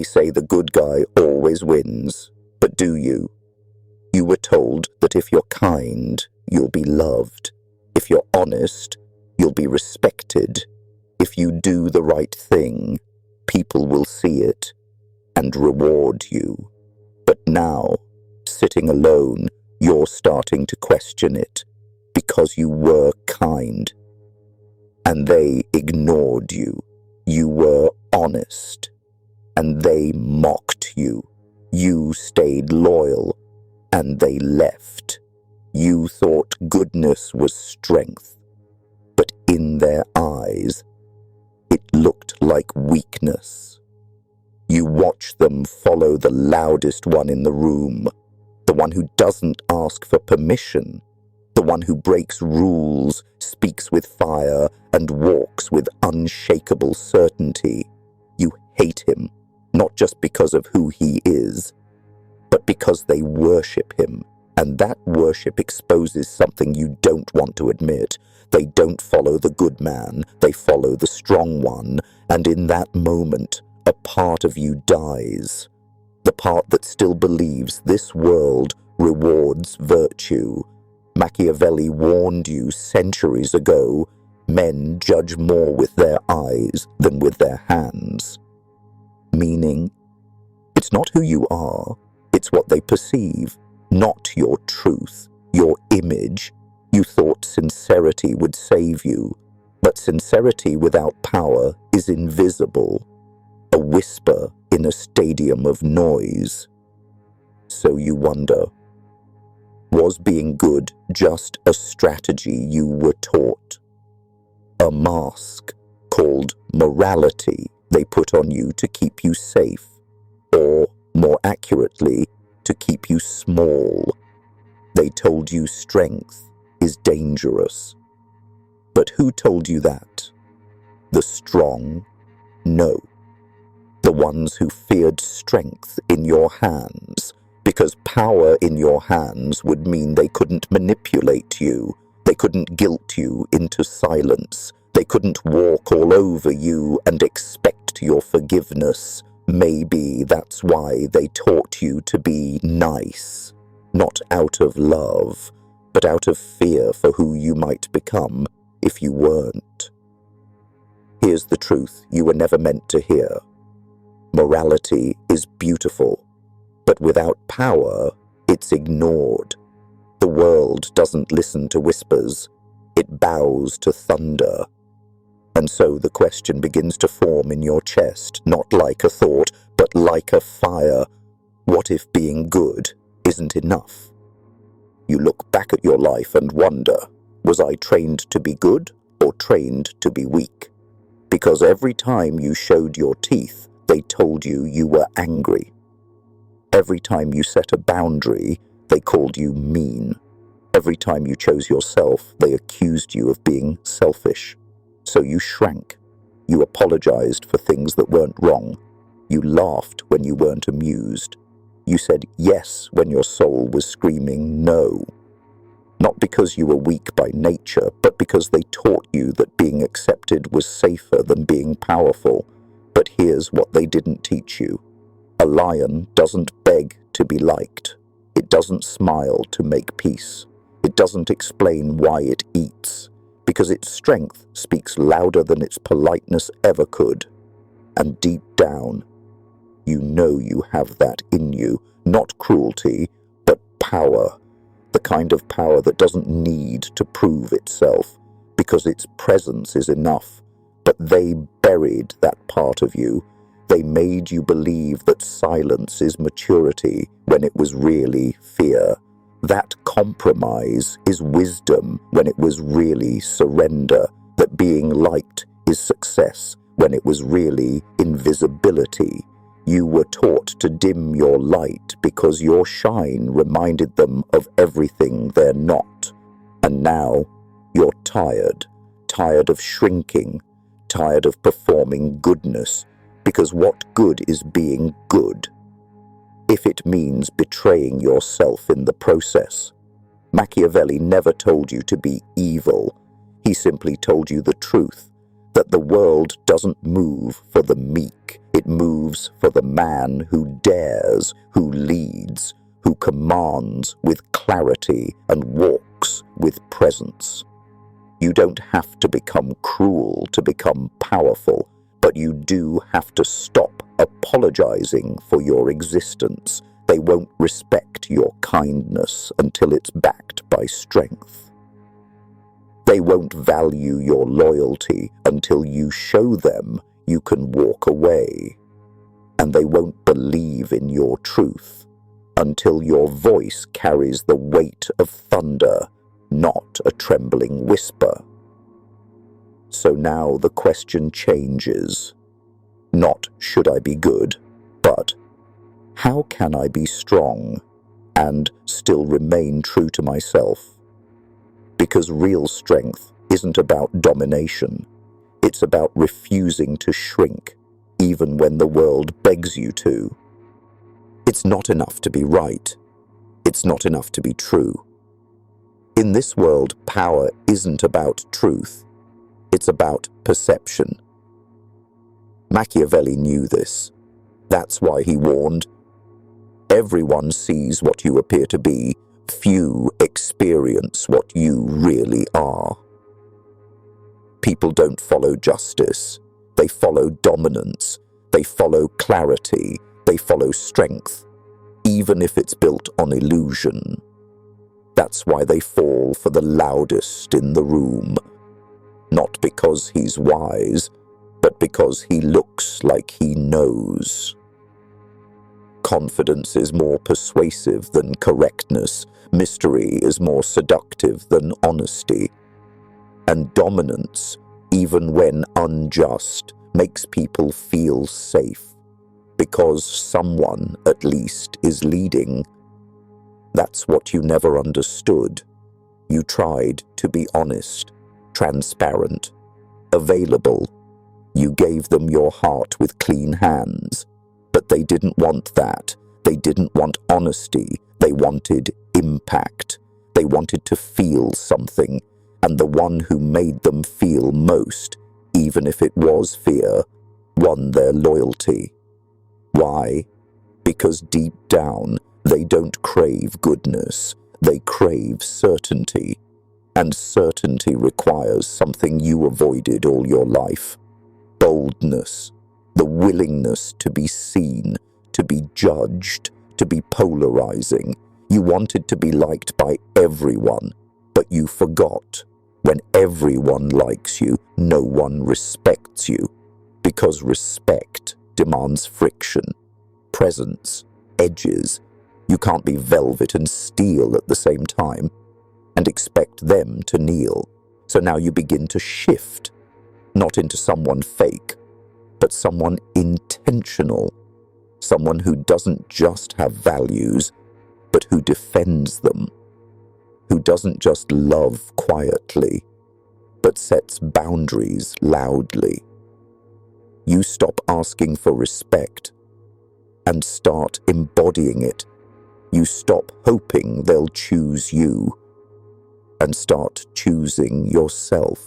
say the good guy always wins, but do you? You were told that if you're kind, you'll be loved. If you're honest, you'll be respected. If you do the right thing, people will see it and reward you. But now, sitting alone, you're starting to question it because you were kind. And they ignored you. You were honest. And they mocked you. You stayed loyal. And they left. You thought goodness was strength. But in their eyes, it looked like weakness. You watch them follow the loudest one in the room, the one who doesn't ask for permission, the one who breaks rules, speaks with fire, and walks with unshakable certainty. You hate him, not just because of who he is, but because they worship him, and that worship exposes something you don't want to admit. They don't follow the good man, they follow the strong one, and in that moment, a part of you dies. The part that still believes this world rewards virtue. Machiavelli warned you centuries ago, men judge more with their eyes than with their hands. Meaning, it's not who you are, it's what they perceive, not your truth, your image. You thought sincerity would save you, but sincerity without power is invisible, a whisper in a stadium of noise. So you wonder, was being good just a strategy you were taught? A mask called morality they put on you to keep you safe, or more accurately, to keep you small. They told you strength is dangerous. But who told you that? The strong? No. The ones who feared strength in your hands, because power in your hands would mean they couldn't manipulate you, they couldn't guilt you into silence, they couldn't walk all over you and expect your forgiveness. Maybe that's why they taught you to be nice, not out of love, but out of fear for who you might become if you weren't. Here's the truth you were never meant to hear. Morality is beautiful, but without power, it's ignored. The world doesn't listen to whispers, it bows to thunder. And so the question begins to form in your chest, not like a thought, but like a fire. What if being good isn't enough? You look back at your life and wonder, was I trained to be good or trained to be weak? Because every time you showed your teeth, they told you you were angry. Every time you set a boundary, they called you mean. Every time you chose yourself, they accused you of being selfish. So you shrank. You apologized for things that weren't wrong. You laughed when you weren't amused. You said yes when your soul was screaming no. Not because you were weak by nature, but because they taught you that being accepted was safer than being powerful. But here's what they didn't teach you. A lion doesn't beg to be liked. It doesn't smile to make peace. It doesn't explain why it eats, because its strength speaks louder than its politeness ever could. And deep down, you know you have that in you, not cruelty, but power, the kind of power that doesn't need to prove itself, because its presence is enough. But they buried that part of you. They made you believe that silence is maturity when it was really fear. That compromise is wisdom when it was really surrender. That being liked is success when it was really invisibility. You were taught to dim your light because your shine reminded them of everything they're not. And now you're tired of shrinking, tired of performing goodness, because what good is being good if it means betraying yourself in the process? Machiavelli never told you to be evil. He simply told you the truth, that the world doesn't move for the meek, It moves for the man who dares, who leads, who commands with clarity and walks with presence. You don't have to become cruel to become powerful, but you do have to stop apologizing for your existence. They won't respect your kindness until it's backed by strength. They won't value your loyalty until you show them you can walk away. And they won't believe in your truth until your voice carries the weight of thunder, not a trembling whisper. So now the question changes. Not should I be good, but how can I be strong and still remain true to myself? Because real strength isn't about domination. It's about refusing to shrink, even when the world begs you to. It's not enough to be right. It's not enough to be true. In this world, power isn't about truth. It's about perception. Machiavelli knew this. That's why he warned, everyone sees what you appear to be, few experience what you really are. People don't follow justice. They follow dominance. They follow clarity. They follow strength, even if it's built on illusion. That's why they fall for the loudest in the room. Not because he's wise, but because he looks like he knows. Confidence is more persuasive than correctness. Mystery is more seductive than honesty. And dominance, even when unjust, makes people feel safe, because someone, at least, is leading. That's what you never understood. You tried to be honest, transparent, available. You gave them your heart with clean hands. But they didn't want that. They didn't want honesty. They wanted impact. They wanted to feel something. And the one who made them feel most, even if it was fear, won their loyalty. Why? Because deep down, they don't crave goodness. They crave certainty. And certainty requires something you avoided all your life. Boldness. The willingness to be seen, to be judged, to be polarizing. You wanted to be liked by everyone, but you forgot. When everyone likes you, no one respects you, because respect demands friction, presence, edges. You can't be velvet and steel at the same time and expect them to kneel. So now you begin to shift, not into someone fake, but someone intentional, someone who doesn't just have values, but who defends them, who doesn't just love quietly, but sets boundaries loudly. You stop asking for respect and start embodying it. You stop hoping they'll choose you and start choosing yourself.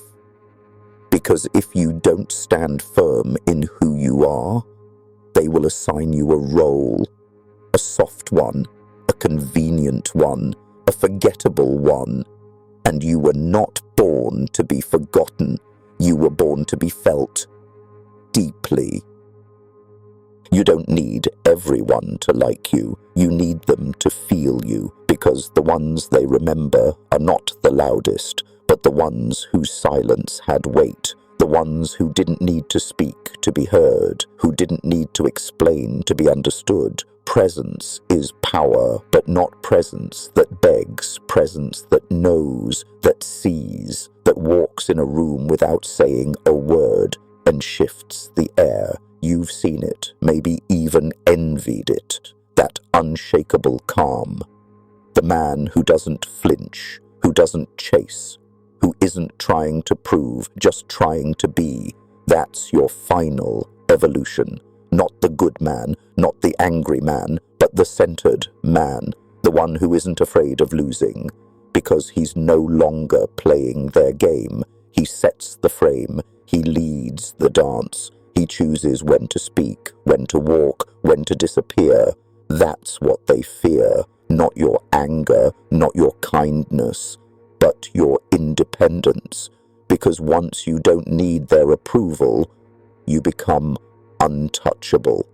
Because if you don't stand firm in who you are, they will assign you a role, a soft one, a convenient one, a forgettable one. And you were not born to be forgotten. You were born to be felt deeply. You don't need everyone to like you. You need them to feel you, because the ones they remember are not the loudest, but the ones whose silence had weight, the ones who didn't need to speak to be heard, who didn't need to explain to be understood. Presence is power, but not presence that begs, presence that knows, that sees, that walks in a room without saying a word and shifts the air. You've seen it, maybe even envied it, that unshakable calm. The man who doesn't flinch, who doesn't chase, who isn't trying to prove, just trying to be. That's your final evolution. Not the good man, not the angry man, but the centered man, the one who isn't afraid of losing, because he's no longer playing their game. He sets the frame, he leads the dance, He chooses when to speak, when to walk, when to disappear. That's what they fear, not your anger, not your kindness, but your independence. Because once you don't need their approval, you become untouchable.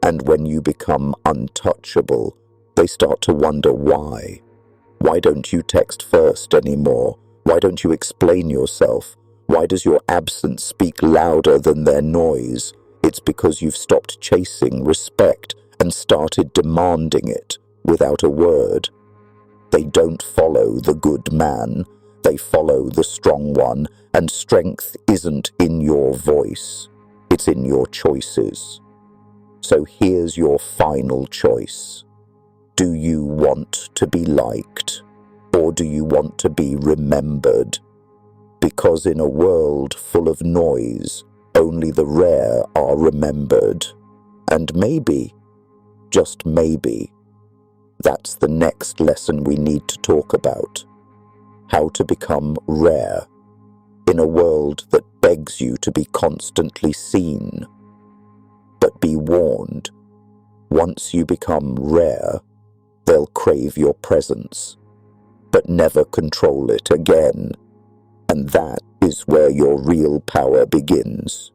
And when you become untouchable, they start to wonder why. Why don't you text first anymore? Why don't you explain yourself? Why does your absence speak louder than their noise? It's because you've stopped chasing respect and started demanding it without a word. They don't follow the good man, they follow the strong one, and strength isn't in your voice, it's in your choices. So here's your final choice. Do you want to be liked, or do you want to be remembered? Because in a world full of noise, only the rare are remembered. And maybe, just maybe, that's the next lesson we need to talk about. How to become rare in a world that begs you to be constantly seen. But be warned, once you become rare, they'll crave your presence, but never control it again. And that is where your real power begins.